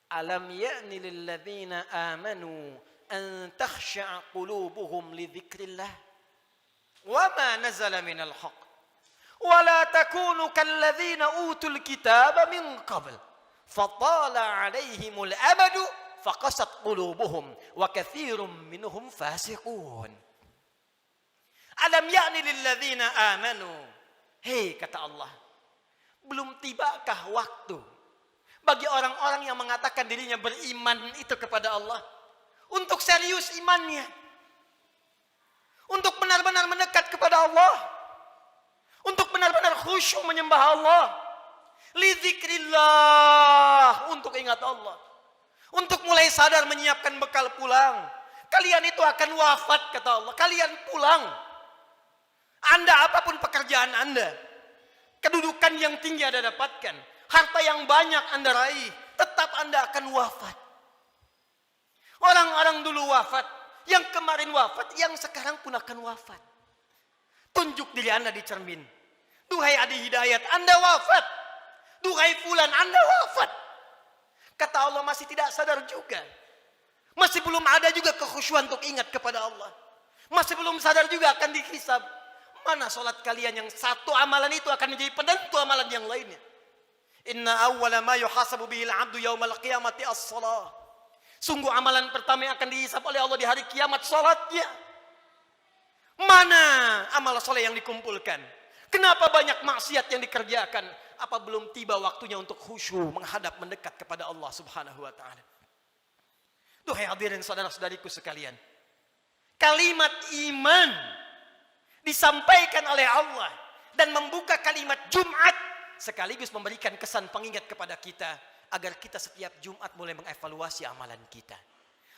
Alam ya'ni lil ladzina amanu an takhsha'a qulubuhum li dzikrillah wa ma nazala minal haqq wa la takunu kal ladzina utul kitaba min qabl fatala 'alaihimul amadu faqasat qulubuhum wa katsirum minhum fasiqun. Alam ya'ni lil ladzina amanu. Hei, kata Allah, belum tibakah waktu bagi orang-orang yang mengatakan dirinya beriman itu kepada Allah untuk serius imannya, untuk benar-benar mendekat kepada Allah, untuk benar-benar khusyuk menyembah Allah, li dzikrillah, untuk ingat Allah, untuk mulai sadar menyiapkan bekal pulang. Kalian itu akan wafat, kata Allah, kalian pulang. Anda apapun pekerjaan Anda, kedudukan yang tinggi Anda dapatkan, harta yang banyak Anda raih, tetap Anda akan wafat. Orang-orang dulu wafat, yang kemarin wafat, yang sekarang pun akan wafat. Tunjuk diri Anda di cermin. Duhai Adi Hidayat, Anda wafat. Duhai Fulan, Anda wafat. Kata Allah, masih tidak sadar juga. Masih belum ada juga kekhusyuan untuk ingat kepada Allah. Masih belum sadar juga akan dihisab. Mana solat kalian yang satu amalan itu akan menjadi penentu amalan yang lainnya. Inna awwala ma yuhasabu bihil abdu yaumal qiyamati as-salah. Sungguh amalan pertama yang akan dihisab oleh Allah di hari kiamat, salatnya. Mana amal soleh yang dikumpulkan? Kenapa banyak maksiat yang dikerjakan? Apa belum tiba waktunya untuk khusyuk menghadap mendekat kepada Allah Subhanahu wa taala? Duhai hadirin saudara-saudariku sekalian, kalimat iman disampaikan oleh Allah dan membuka kalimat Jumat sekaligus memberikan kesan pengingat kepada kita agar kita setiap Jumat mulai mengevaluasi amalan kita.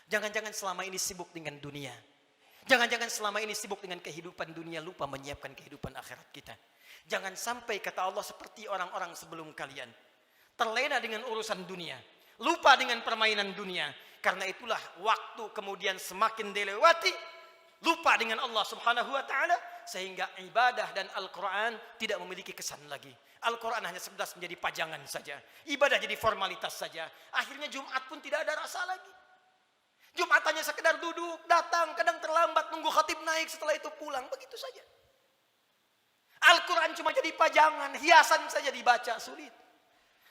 Jangan-jangan selama ini sibuk dengan dunia. Jangan-jangan selama ini sibuk dengan kehidupan dunia, lupa menyiapkan kehidupan akhirat kita. Jangan sampai, kata Allah, seperti orang-orang sebelum kalian, terlena dengan urusan dunia, lupa dengan permainan dunia. Karena itulah waktu kemudian semakin dilewati, lupa dengan Allah Subhanahu wa taala, sehingga ibadah dan Al-Quran tidak memiliki kesan lagi. Al-Quran hanya sekedar menjadi pajangan saja, ibadah jadi formalitas saja. Akhirnya Jumat pun tidak ada rasa lagi. Jumat hanya sekedar duduk, datang, kadang terlambat, nunggu khatib naik, setelah itu pulang, begitu saja. Al-Quran cuma jadi pajangan, hiasan saja dibaca, sulit.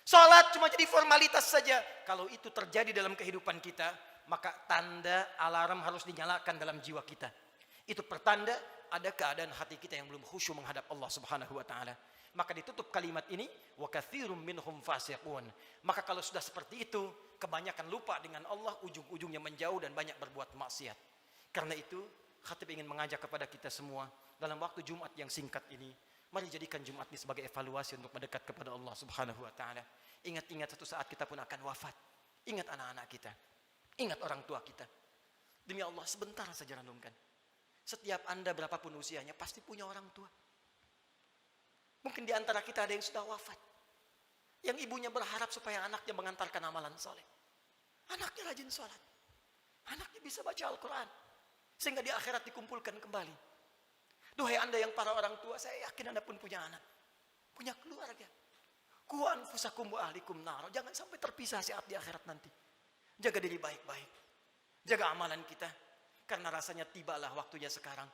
Salat cuma jadi formalitas saja. Kalau itu terjadi dalam kehidupan kita, maka tanda alarm harus dinyalakan dalam jiwa kita. Itu pertanda ada keadaan hati kita yang belum khusyuk menghadap Allah Subhanahu wa taala. Maka ditutup kalimat ini, wa katsirum minhum fasiqun. Maka kalau sudah seperti itu, kebanyakan lupa dengan Allah, ujung-ujungnya menjauh dan banyak berbuat maksiat. Karena itu, khatib ingin mengajak kepada kita semua dalam waktu Jumat yang singkat ini, mari jadikan Jumat ini sebagai evaluasi untuk mendekat kepada Allah Subhanahu wa taala. Ingat-ingat satu saat kita pun akan wafat. Ingat anak-anak kita. Ingat orang tua kita. Demi Allah, sebentar saja renungkan. Setiap Anda berapapun usianya pasti punya orang tua. Mungkin di antara kita ada yang sudah wafat, yang ibunya berharap supaya anaknya mengantarkan amalan soleh. Anaknya rajin sholat, anaknya bisa baca Al-Quran, sehingga di akhirat dikumpulkan kembali. Duhai Anda yang para orang tua, saya yakin Anda pun punya anak, punya keluarga. Qu anfusakum wa ahlikum nar. Jangan sampai terpisah saat di akhirat nanti. Jaga diri baik-baik, jaga amalan kita, karena rasanya tibalah waktunya sekarang.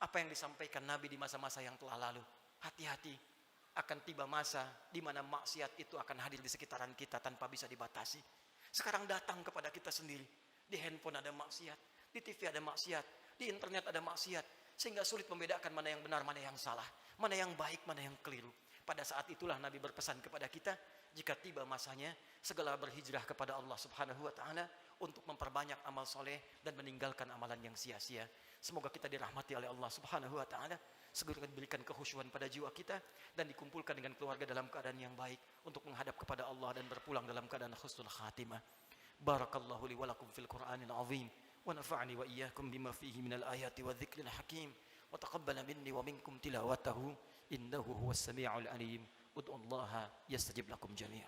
Apa yang disampaikan Nabi di masa-masa yang telah lalu, hati-hati, akan tiba masa di mana maksiat itu akan hadir di sekitaran kita tanpa bisa dibatasi. Sekarang datang kepada kita sendiri. Di handphone ada maksiat, di TV ada maksiat, di internet ada maksiat, sehingga sulit membedakan mana yang benar, mana yang salah, mana yang baik, mana yang keliru. Pada saat itulah Nabi berpesan kepada kita, jika tiba masanya, segala berhijrah kepada Allah Subhanahu wa taala untuk memperbanyak amal soleh dan meninggalkan amalan yang sia-sia. Semoga kita dirahmati oleh Allah Subhanahu wa taala, segera diberikan kekhusyuan pada jiwa kita dan dikumpulkan dengan keluarga dalam keadaan yang baik untuk menghadap kepada Allah dan berpulang dalam keadaan husnul khatimah. Barakallahu li wa lakum fil Qur'anil azim wa nafa'ani wa iyyakum bima fihi minal ayati wa dzikril hakim wa taqabbala minni wa minkum tilawatahu innahu huwas sami'ul alim. Ud'ullaha yastajib lakum jami'an.